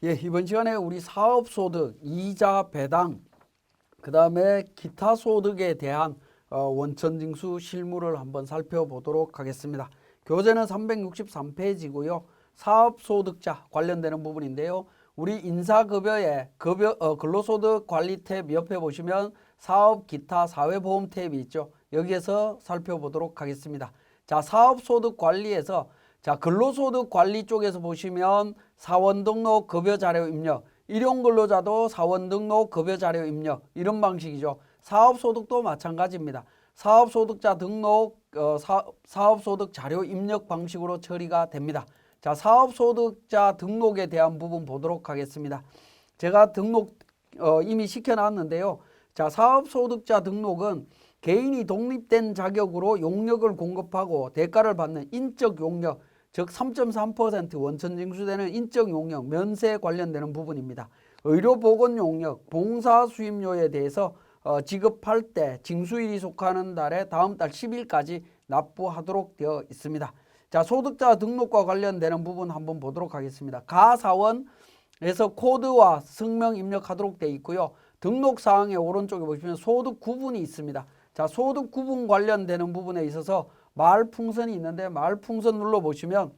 예, 이번 시간에 우리 사업소득, 이자 배당, 그 다음에 기타 소득에 대한 원천징수 실무를 한번 살펴보도록 하겠습니다. 교재는 363페이지고요. 사업소득자 관련되는 부분인데요. 우리 인사급여에 근로소득 관리 탭 옆에 보시면 사업, 기타, 사회보험 탭이 있죠. 여기에서 살펴보도록 하겠습니다. 자, 사업소득 관리에서 근로소득 관리 쪽에서 보시면 사원 등록, 급여 자료 입력, 일용 근로자도 사원 등록, 급여 자료 입력 이런 방식이죠. 사업소득도 마찬가지입니다. 사업소득자 등록, 사업소득 자료 입력 방식으로 처리가 됩니다. 자, 사업소득자 등록에 대한 부분 보도록 하겠습니다. 제가 등록 이미 시켜놨는데요. 자, 사업소득자 등록은 개인이 독립된 자격으로 용역을 공급하고 대가를 받는 인적 용역, 즉 3.3% 원천징수되는 인적 용역, 면세 관련되는 부분입니다. 의료보건 용역, 봉사 수임료에 대해서 지급할 때 징수일이 속하는 달에 다음 달 10일까지 납부하도록 되어 있습니다. 자, 소득자 등록과 관련되는 부분 한번 보도록 하겠습니다. 가사원에서 코드와 성명 입력하도록 되어 있고요. 등록사항의 오른쪽에 보시면 소득 구분이 있습니다. 자, 소득 구분 관련되는 부분에 있어서 말풍선이 있는데 말풍선 눌러보시면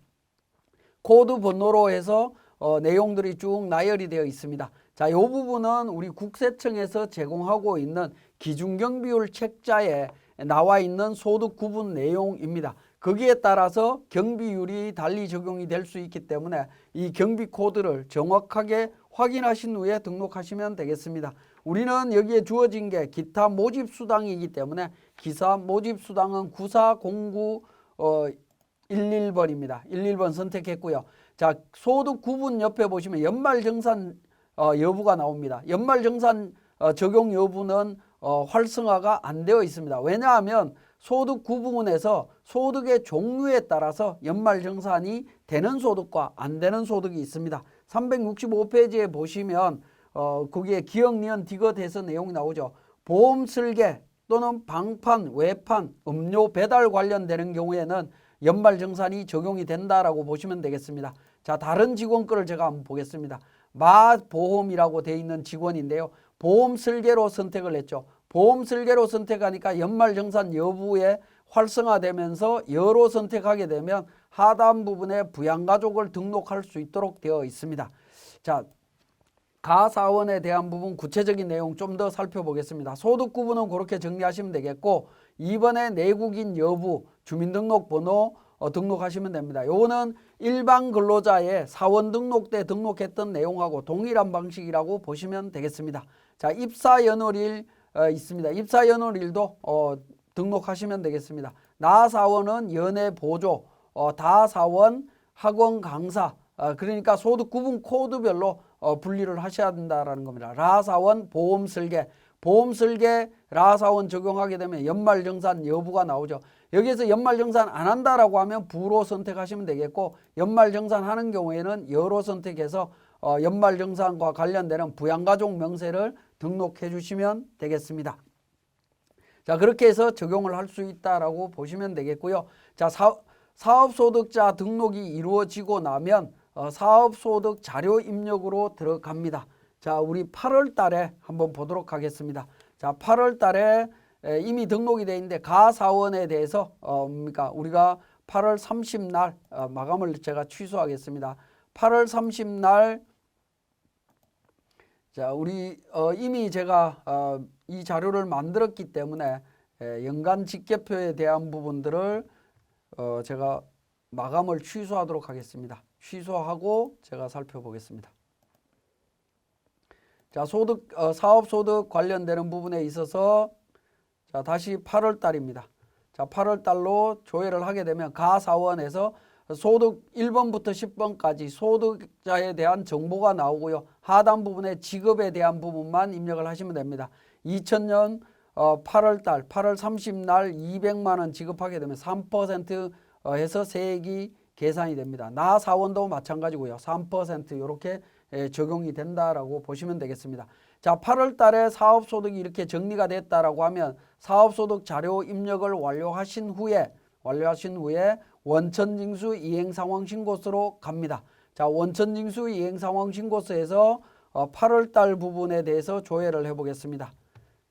코드 번호로 해서 내용들이 쭉 나열이 되어 있습니다. 자, 이 부분은 우리 국세청에서 제공하고 있는 기준경비율 책자에 나와 있는 소득 구분 내용입니다. 거기에 따라서 경비율이 달리 적용이 될 수 있기 때문에 이 경비 코드를 정확하게 확인하신 후에 등록하시면 되겠습니다. 우리는 여기에 주어진 게 기타 모집수당이기 때문에 기사 모집수당은 9409 11번입니다. 11번 선택했고요. 자, 소득 구분 옆에 보시면 연말정산 여부가 나옵니다. 연말정산 적용 여부는 활성화가 안 되어 있습니다. 왜냐하면 소득 구분에서 소득의 종류에 따라서 연말정산이 되는 소득과 안 되는 소득이 있습니다. 365페이지에 보시면 거기에 기억, 니은, 디귿해서 내용이 나오죠. 보험 설계 또는 방판, 외판, 음료 배달 관련되는 경우에는 연말정산이 적용이 된다라고 보시면 되겠습니다. 자, 다른 직원 거를 제가 한번 보겠습니다. 마보험이라고 되어 있는 직원인데요. 보험 설계로 선택을 했죠. 보험 설계로 선택하니까 연말정산 여부에 활성화되면서 여로 선택하게 되면 하단 부분에 부양가족을 등록할 수 있도록 되어 있습니다. 자, 가사원에 대한 부분 구체적인 내용 좀 더 살펴보겠습니다. 소득 구분은 그렇게 정리하시면 되겠고 2번에 내국인 여부, 주민등록번호 등록하시면 됩니다. 요거는 일반 근로자의 사원 등록 때 등록했던 내용하고 동일한 방식이라고 보시면 되겠습니다. 자, 입사연월일 있습니다. 입사연월일도 등록하시면 되겠습니다. 나사원은 연애보조, 다사원, 학원 강사, 그러니까 소득 구분 코드별로 분리를 하셔야 된다는 겁니다. 라사원, 보험설계, 보험설계, 라사원 적용하게 되면 연말정산 여부가 나오죠. 여기에서 연말정산 안 한다라고 하면 부로 선택하시면 되겠고 연말정산 하는 경우에는 여로 선택해서 연말정산과 관련되는 부양가족 명세를 등록해 주시면 되겠습니다. 자, 그렇게 해서 적용을 할 수 있다라고 보시면 되겠고요. 자, 사업소득자 등록이 이루어지고 나면 사업소득 자료 입력으로 들어갑니다. 자, 우리 8월 달에 한번 보도록 하겠습니다. 자, 8월 달에 이미 등록이 되어 있는데 가사원에 대해서 우리가 8월 30날 마감을 제가 취소하겠습니다. 8월 30날 자, 우리 이미 제가 이 자료를 만들었기 때문에 연간 직계표에 대한 부분들을 제가 마감을 취소하도록 하겠습니다. 취소하고 제가 살펴보겠습니다. 자, 사업소득 관련되는 부분에 있어서 자, 다시 8월 달입니다. 자, 8월 달로 조회를 하게 되면 가사원에서 소득 1번부터 10번까지 소득자에 대한 정보가 나오고요. 하단 부분에 지급에 대한 부분만 입력을 하시면 됩니다. 2000년 8월 달, 8월 30날 200만 원 지급하게 되면 3% 해서 세액이 계산이 됩니다. 나사원도 마찬가지고요. 3% 이렇게 적용이 된다라고 보시면 되겠습니다. 자, 8월 달에 사업소득이 이렇게 정리가 됐다라고 하면 사업소득 자료 입력을 완료하신 후에 원천징수 이행상황신고서로 갑니다. 자, 원천징수 이행상황신고서에서 8월달 부분에 대해서 조회를 해보겠습니다.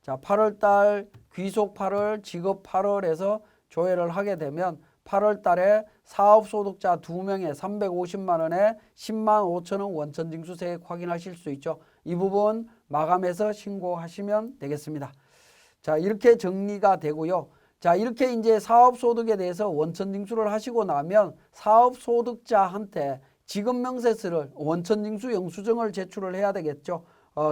자, 8월달 귀속 8월, 지급 8월에서 조회를 하게 되면 8월달에 사업소득자 2명에 350만 원에 10만 5천 원 원천징수세액 확인하실 수 있죠. 이 부분 마감해서 신고하시면 되겠습니다. 자, 이렇게 정리가 되고요. 자, 이렇게 이제 사업소득에 대해서 원천징수를 하시고 나면 사업소득자한테 지급명세서를 원천징수 영수증을 제출을 해야 되겠죠.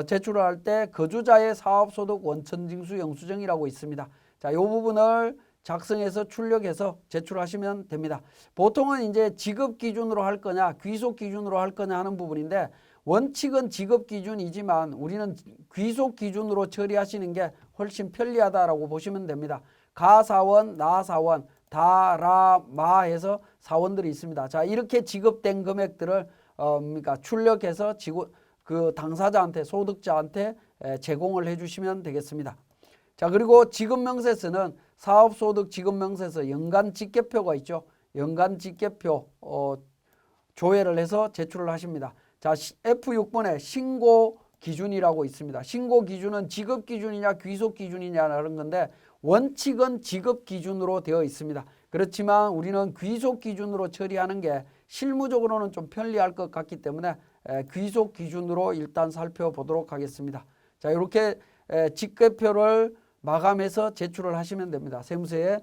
제출을 할 때 거주자의 사업소득 원천징수 영수증이라고 있습니다. 자, 이 부분을 작성해서 출력해서 제출하시면 됩니다. 보통은 이제 지급 기준으로 할 거냐, 귀속 기준으로 할 거냐 하는 부분인데 원칙은 지급 기준이지만 우리는 귀속 기준으로 처리하시는 게 훨씬 편리하다라고 보시면 됩니다. 가사원, 나사원, 다라마 해서 사원들이 있습니다. 자, 이렇게 지급된 금액들을 그러니까 출력해서 그 당사자한테 소득자한테 제공을 해주시면 되겠습니다. 자, 그리고 지급명세서는 사업소득 지급명세서 연간집계표가 있죠. 연간집계표 조회를 해서 제출을 하십니다. 자, F6번에 신고 기준이라고 있습니다. 신고 기준은 지급 기준이냐 귀속 기준이냐라는 건데 원칙은 지급 기준으로 되어 있습니다. 그렇지만 우리는 귀속 기준으로 처리하는 게 실무적으로는 좀 편리할 것 같기 때문에 귀속 기준으로 일단 살펴보도록 하겠습니다. 자, 이렇게 집계표를 마감해서 제출을 하시면 됩니다. 세무서에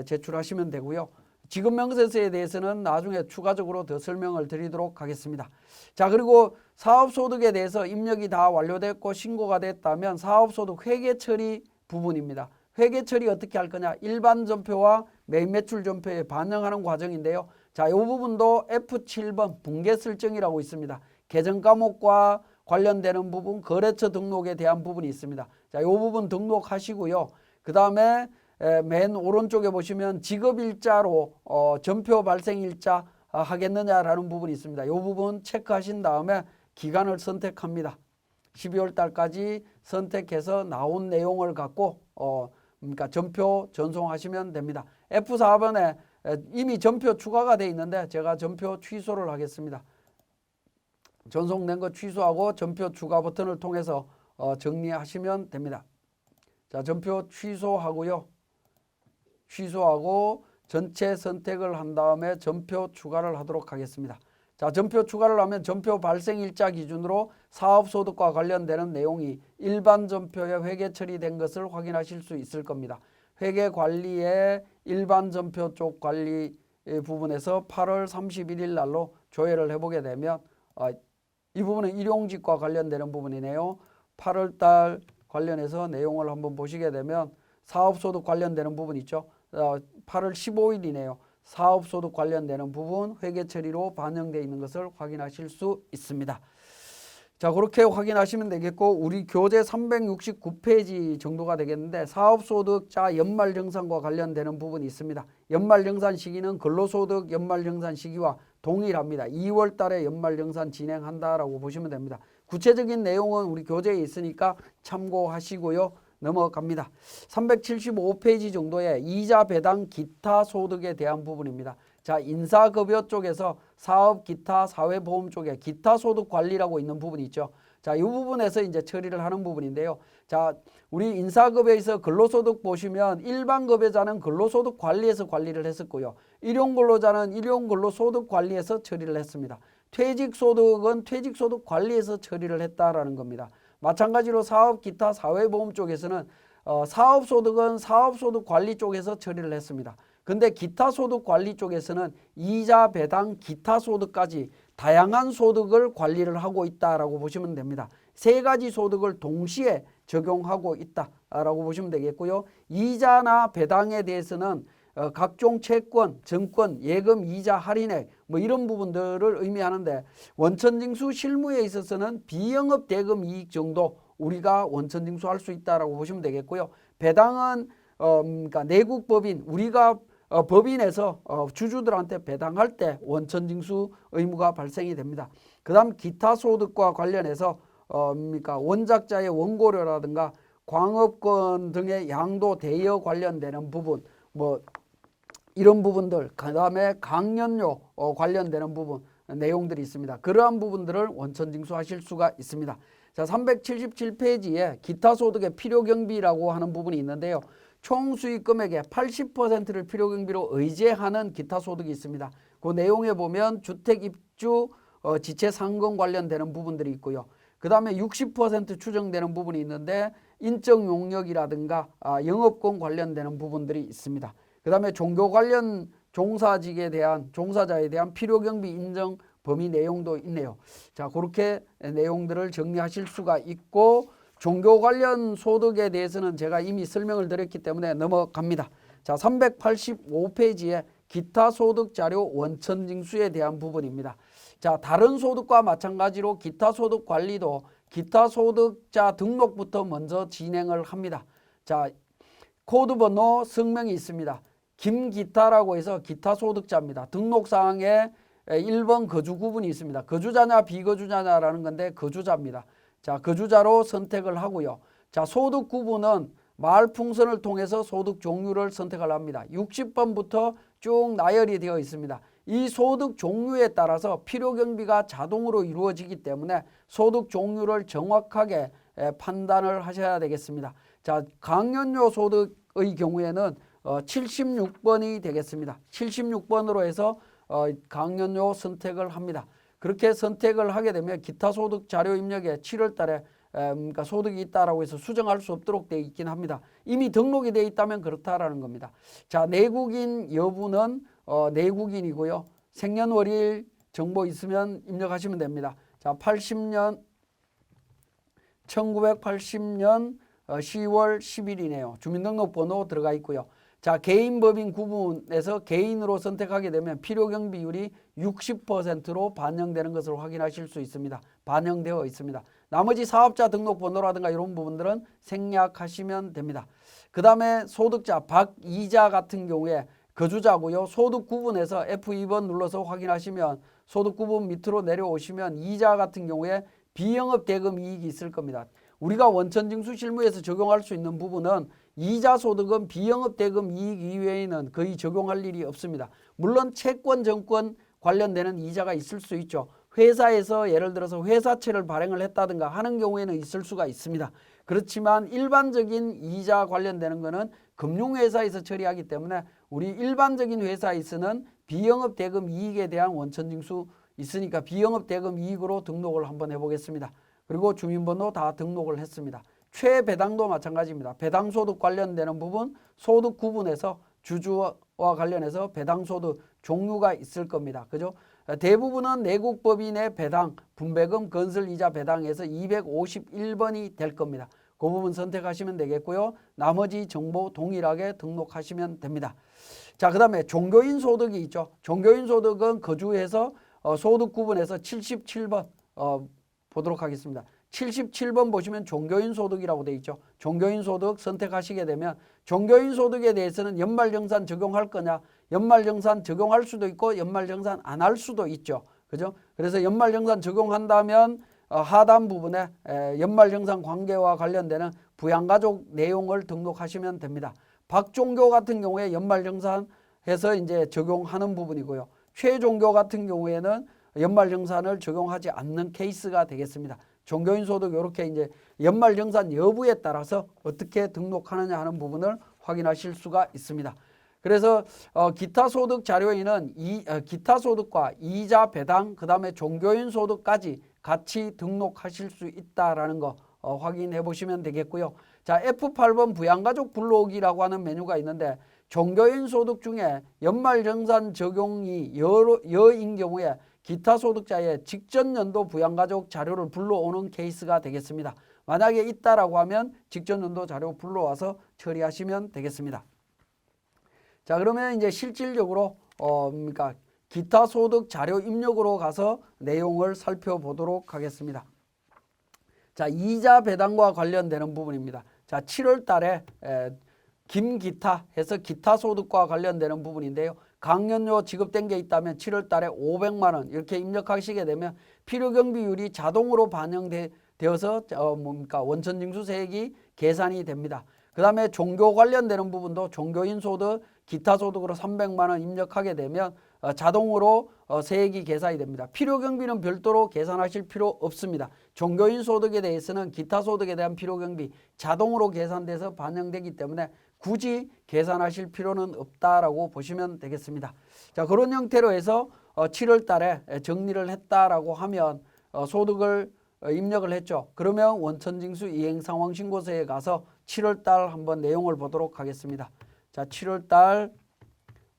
제출하시면 되고요. 지급명세서에 대해서는 나중에 추가적으로 더 설명을 드리도록 하겠습니다. 자, 그리고 사업소득에 대해서 입력이 다 완료됐고 신고가 됐다면 사업소득 회계처리 부분입니다. 회계처리 어떻게 할 거냐? 일반 전표와 매입 매출 전표에 반영하는 과정인데요. 자, 이 부분도 F7번 분계설정이라고 있습니다. 계정 과목과 관련되는 부분, 거래처 등록에 대한 부분이 있습니다. 자, 이 부분 등록하시고요. 그 다음에 맨 오른쪽에 보시면 지급일자로 전표 발생일자 하겠느냐라는 부분이 있습니다. 이 부분 체크하신 다음에 기간을 선택합니다. 12월 달까지 선택해서 나온 내용을 갖고 그러니까 전표 전송하시면 됩니다. F4번에 이미 전표 추가가 되어 있는데 제가 전표 취소를 하겠습니다. 전송된 거 취소하고 전표 추가 버튼을 통해서 정리하시면 됩니다. 자, 전표 취소하고요. 취소하고 전체 선택을 한 다음에 전표 추가를 하도록 하겠습니다. 자, 전표 추가를 하면 전표 발생일자 기준으로 사업소득과 관련되는 내용이 일반 전표에 회계 처리된 것을 확인하실 수 있을 겁니다. 회계관리의 일반 전표 쪽 관리 부분에서 8월 31일 날로 조회를 해보게 되면 이 부분은 일용직과 관련되는 부분이네요. 8월 달 관련해서 내용을 한번 보시게 되면 사업소득 관련되는 부분 있죠. 8월 15일이네요. 사업소득 관련되는 부분 회계처리로 반영되어 있는 것을 확인하실 수 있습니다. 자, 그렇게 확인하시면 되겠고 우리 교재 369페이지 정도가 되겠는데 사업소득자 연말정산과 관련되는 부분이 있습니다. 연말정산 시기는 근로소득 연말정산 시기와 동일합니다. 2월 달에 연말정산 진행한다라고 보시면 됩니다. 구체적인 내용은 우리 교재에 있으니까 참고하시고요. 넘어갑니다. 375페이지 정도의 이자 배당 기타 소득에 대한 부분입니다. 자, 인사급여 쪽에서 사업 기타 사회보험 쪽에 기타 소득 관리라고 있는 부분이 있죠. 자, 이 부분에서 이제 처리를 하는 부분인데요. 자, 우리 인사급여에서 근로소득 보시면 일반급여자는 근로소득 관리에서 관리를 했었고요. 일용근로자는 일용근로소득 관리에서 처리를 했습니다. 퇴직소득은 퇴직소득 관리에서 처리를 했다라는 겁니다. 마찬가지로 사업 기타 사회보험 쪽에서는 사업소득은 사업소득 관리 쪽에서 처리를 했습니다. 근데 기타 소득 관리 쪽에서는 이자 배당 기타 소득까지 다양한 소득을 관리를 하고 있다라고 보시면 됩니다. 세 가지 소득을 동시에 적용하고 있다라고 보시면 되겠고요. 이자나 배당에 대해서는 각종 채권, 증권, 예금, 이자, 할인액 뭐 이런 부분들을 의미하는데 원천징수 실무에 있어서는 비영업 대금 이익 정도 우리가 원천징수할 수 있다라고 보시면 되겠고요. 배당은 그러니까 내국법인 우리가 법인에서 주주들한테 배당할 때 원천징수 의무가 발생이 됩니다. 그 다음 기타 소득과 관련해서 그러니까 원작자의 원고료라든가 광업권 등의 양도 대여 관련되는 부분 뭐 이런 부분들 그 다음에 강연료 관련되는 부분 내용들이 있습니다. 그러한 부분들을 원천 징수하실 수가 있습니다. 자, 377페이지에 기타 소득의 필요 경비라고 하는 부분이 있는데요. 총 수익 금액의 80%를 필요 경비로 의제하는 기타 소득이 있습니다. 그 내용에 보면 주택 입주 지체 상권 관련되는 부분들이 있고요. 그 다음에 60% 추정되는 부분이 있는데 인적 용역이라든가 영업권 관련되는 부분들이 있습니다. 그 다음에 종교 관련 종사자에 대한 필요 경비 인정 범위 내용도 있네요. 자, 그렇게 내용들을 정리하실 수가 있고, 종교 관련 소득에 대해서는 제가 이미 설명을 드렸기 때문에 넘어갑니다. 자, 385페이지에 기타 소득 자료 원천 징수에 대한 부분입니다. 자, 다른 소득과 마찬가지로 기타 소득 관리도 기타 소득자 등록부터 먼저 진행을 합니다. 자, 코드 번호 성명이 있습니다. 김기타라고 해서 기타 소득자입니다. 등록사항에 1번 거주 구분이 있습니다. 거주자냐 비거주자냐라는 건데 거주자입니다. 자, 거주자로 선택을 하고요. 자, 소득 구분은 마을 풍선을 통해서 소득 종류를 선택을 합니다. 60번부터 쭉 나열이 되어 있습니다. 이 소득 종류에 따라서 필요 경비가 자동으로 이루어지기 때문에 소득 종류를 정확하게 판단을 하셔야 되겠습니다. 자, 강연료 소득의 경우에는 76번이 되겠습니다. 76번으로 해서 강연료 선택을 합니다. 그렇게 선택을 하게 되면 기타 소득 자료 입력에 7월 달에 그러니까 소득이 있다라고 해서 수정할 수 없도록 되어 있긴 합니다. 이미 등록이 되어 있다면 그렇다라는 겁니다. 자, 내국인 여부는 내국인이고요. 생년월일 정보 있으면 입력하시면 됩니다. 자, 1980년 10월 10일이네요. 주민등록번호 들어가 있고요. 자, 개인 법인 구분에서 개인으로 선택하게 되면 필요경 비율이 60%로 반영되는 것을 확인하실 수 있습니다. 반영되어 있습니다. 나머지 사업자 등록번호라든가 이런 부분들은 생략하시면 됩니다. 그 다음에 소득자 박이자 같은 경우에 거주자고요. 소득 구분에서 F2번 눌러서 확인하시면 소득 구분 밑으로 내려오시면 이자 같은 경우에 비영업 대금 이익이 있을 겁니다. 우리가 원천징수 실무에서 적용할 수 있는 부분은 이자 소득은 비영업 대금 이익 이외에는 거의 적용할 일이 없습니다. 물론 채권, 정권 관련되는 이자가 있을 수 있죠. 회사에서 예를 들어서 회사채를 발행을 했다든가 하는 경우에는 있을 수가 있습니다. 그렇지만 일반적인 이자 관련되는 것은 금융회사에서 처리하기 때문에 우리 일반적인 회사에서는 비영업 대금 이익에 대한 원천징수 있으니까 비영업 대금 이익으로 등록을 한번 해보겠습니다. 그리고 주민번호 다 등록을 했습니다. 최배당도 마찬가지입니다. 배당소득 관련되는 부분 소득 구분에서 주주와 관련해서 배당소득 종류가 있을 겁니다. 그죠? 대부분은 내국법인의 배당, 분배금, 건설이자 배당에서 251번이 될 겁니다. 그 부분 선택하시면 되겠고요. 나머지 정보 동일하게 등록하시면 됩니다. 자, 그 다음에 종교인 소득이 있죠. 종교인 소득은 거주해서 소득 구분에서 77번 보도록 하겠습니다. 77번 보시면 종교인 소득이라고 되어 있죠. 종교인 소득 선택하시게 되면 종교인 소득에 대해서는 연말정산 적용할 거냐, 연말정산 적용할 수도 있고 연말정산 안 할 수도 있죠. 그죠? 그래서 연말정산 적용한다면 하단 부분에 연말정산 관계와 관련되는 부양가족 내용을 등록하시면 됩니다. 박종교 같은 경우에 연말정산해서 이제 적용하는 부분이고요. 최종교 같은 경우에는 연말정산을 적용하지 않는 케이스가 되겠습니다. 종교인 소득 이렇게 이제 연말정산 여부에 따라서 어떻게 등록하느냐 하는 부분을 확인하실 수가 있습니다. 그래서 기타 소득 자료에는 기타 소득과 이자 배당 그다음에 종교인 소득까지 같이 등록하실 수 있다라는 거 확인해 보시면 되겠고요. 자, F8번 부양가족 불러오기라고 하는 메뉴가 있는데 종교인 소득 중에 연말정산 적용이 여인 경우에 기타 소득자의 직전 연도 부양가족 자료를 불러오는 케이스가 되겠습니다. 만약에 있다라고 하면 직전 연도 자료 불러와서 처리하시면 되겠습니다. 자, 그러면 이제 실질적으로 그러니까 기타 소득 자료 입력으로 가서 내용을 살펴보도록 하겠습니다. 자, 이자 배당과 관련되는 부분입니다. 자, 7월 달에 김기타 해서 기타 소득과 관련되는 부분인데요. 강연료 지급된 게 있다면 7월 달에 500만 원 이렇게 입력하시게 되면 필요경비율이 자동으로 반영되어서 원천징수세액이 계산이 됩니다. 그 다음에 종교 관련되는 부분도 종교인 소득, 기타 소득으로 300만 원 입력하게 되면 자동으로 세액이 계산이 됩니다. 필요경비는 별도로 계산하실 필요 없습니다. 종교인 소득에 대해서는 기타 소득에 대한 필요경비 자동으로 계산돼서 반영되기 때문에 굳이 계산하실 필요는 없다라고 보시면 되겠습니다. 자, 그런 형태로 해서 7월 달에 정리를 했다라고 하면 소득을 입력을 했죠. 그러면 원천징수 이행상황신고서에 가서 7월 달 한번 내용을 보도록 하겠습니다. 자, 7월 달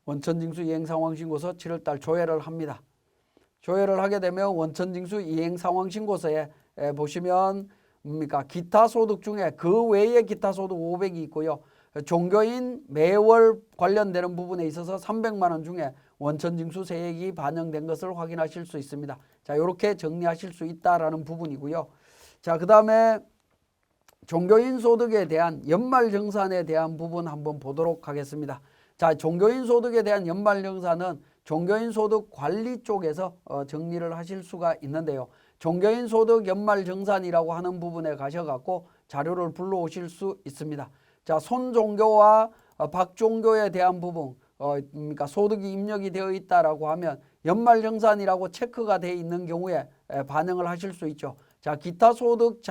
원천징수 이행상황신고서 7월 달 조회를 합니다. 조회를 하게 되면 원천징수 이행상황신고서에 보시면 뭡니까? 기타 소득 중에 그 외에 기타 소득 500이 있고요. 종교인 매월 관련되는 부분에 있어서 300만 원 중에 원천징수 세액이 반영된 것을 확인하실 수 있습니다. 자, 이렇게 정리하실 수 있다라는 부분이고요. 자, 그 다음에 종교인 소득에 대한 연말정산에 대한 부분 한번 보도록 하겠습니다. 자, 종교인 소득에 대한 연말정산은 종교인 소득 관리 쪽에서 정리를 하실 수가 있는데요. 종교인 소득 연말정산이라고 하는 부분에 가셔갖고 자료를 불러오실 수 있습니다. 자, 손종교와 박종교에 대한 부분, 그러니까 소득이 입력이 되어 있다라고 하면 연말정산이라고 체크가 되어 있는 경우에 반영을 하실 수 있죠. 자, 기타 소득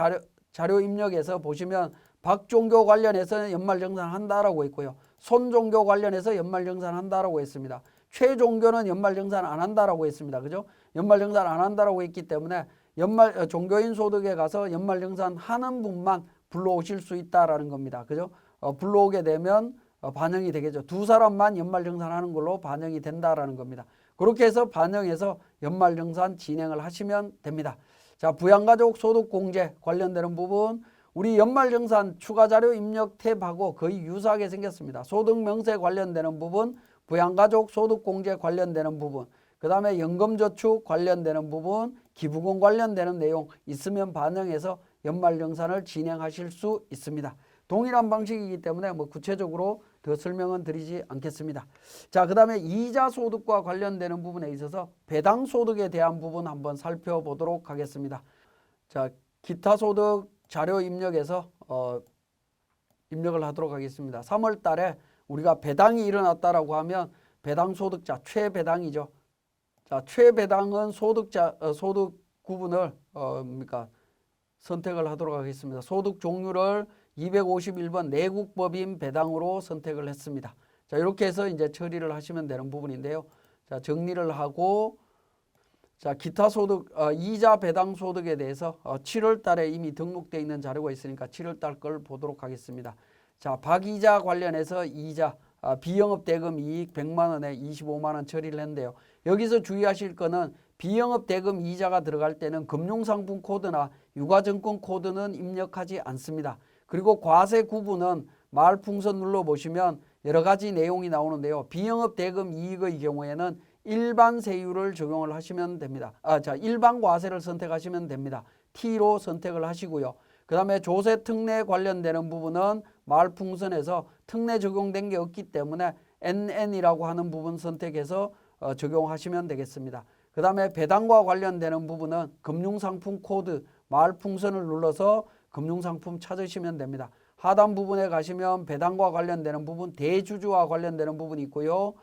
자료 입력에서 보시면 박종교 관련해서 연말정산 한다라고 있고요. 손종교 관련해서 연말정산 한다라고 했습니다. 최종교는 연말정산 안 한다라고 했습니다. 그죠? 연말정산 안 한다라고 했기 때문에 종교인 소득에 가서 연말정산 하는 분만 불러오실 수 있다라는 겁니다. 그죠? 불러오게 되면 반영이 되겠죠. 두 사람만 연말정산하는 걸로 반영이 된다라는 겁니다. 그렇게 해서 반영해서 연말정산 진행을 하시면 됩니다. 자, 부양가족 소득공제 관련되는 부분, 우리 연말정산 추가자료 입력 탭하고 거의 유사하게 생겼습니다. 소득명세 관련되는 부분, 부양가족 소득공제 관련되는 부분, 그 다음에 연금저축 관련되는 부분, 기부금 관련되는 내용 있으면 반영해서 연말정산을 진행하실 수 있습니다. 동일한 방식이기 때문에 구체적으로 더 설명은 드리지 않겠습니다. 자, 그 다음에 이자 소득과 관련되는 부분에 있어서 배당 소득에 대한 부분 한번 살펴보도록 하겠습니다. 자, 기타 소득 자료 입력에서 입력을 하도록 하겠습니다. 3월 달에 우리가 배당이 일어났다라고 하면 배당 소득자 최배당이죠. 자, 최배당은 소득 구분을 선택을 하도록 하겠습니다. 소득 종류를 251번 내국법인 배당으로 선택을 했습니다. 자, 이렇게 해서 이제 처리를 하시면 되는 부분인데요. 자, 정리를 하고, 자, 기타 소득, 이자 배당 소득에 대해서 7월 달에 이미 등록되어 있는 자료가 있으니까 7월 달 걸 보도록 하겠습니다. 자, 박이자 관련해서 이자, 비영업 대금 이익 100만 원에 25만 원 처리를 했는데요. 여기서 주의하실 거는 비영업 대금 이자가 들어갈 때는 금융상품 코드나 유가증권 코드는 입력하지 않습니다. 그리고 과세 구분은 말풍선 눌러보시면 여러 가지 내용이 나오는데요. 비영업 대금 이익의 경우에는 일반 세율을 적용을 하시면 됩니다. 자, 일반 과세를 선택하시면 됩니다. T로 선택을 하시고요. 그 다음에 조세 특례 관련되는 부분은 말풍선에서 특례 적용된 게 없기 때문에 NN이라고 하는 부분 선택해서 적용하시면 되겠습니다. 그 다음에 배당과 관련되는 부분은 금융상품 코드 말풍선을 눌러서 금융상품 찾으시면 됩니다. 하단 부분에 가시면 배당과 관련되는 부분, 대주주와 관련되는 부분이 있고요.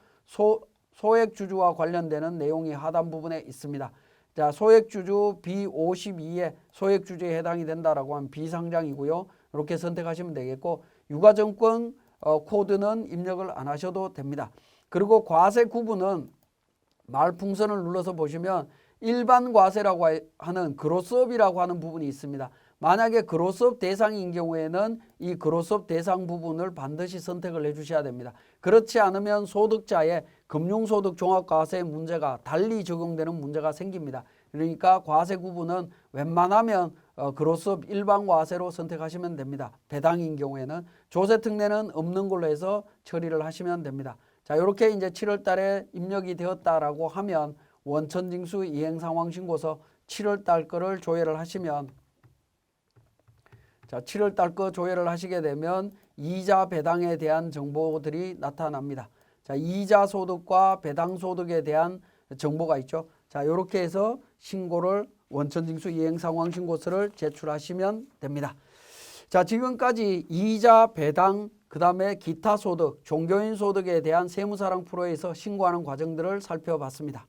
소액주주와 관련되는 내용이 하단 부분에 있습니다. 자, 소액주주 B52에 소액주주에 해당이 된다라고 하면 비상장이고요. 이렇게 선택하시면 되겠고, 유가증권 코드는 입력을 안 하셔도 됩니다. 그리고 과세 구분은 말풍선을 눌러서 보시면 일반 과세라고 하는 그로스업이라고 하는 부분이 있습니다. 만약에 그로스업 대상인 경우에는 이 그로스업 대상 부분을 반드시 선택을 해 주셔야 됩니다. 그렇지 않으면 소득자의 금융소득 종합과세 문제가 달리 적용되는 문제가 생깁니다. 그러니까 과세 구분은 웬만하면 그로스업 일반 과세로 선택하시면 됩니다. 배당인 경우에는 조세특례는 없는 걸로 해서 처리를 하시면 됩니다. 자, 이렇게 이제 7월 달에 입력이 되었다라고 하면 원천징수 이행상황신고서 7월 달 거를 조회를 하시면, 자, 7월 달 거 조회를 하시게 되면 이자 배당에 대한 정보들이 나타납니다. 자, 이자 소득과 배당 소득에 대한 정보가 있죠. 자, 이렇게 해서 신고를 원천징수 이행상황신고서를 제출하시면 됩니다. 자, 지금까지 이자 배당 그다음에 기타 소득, 종교인 소득에 대한 세무사랑 프로에서 신고하는 과정들을 살펴봤습니다.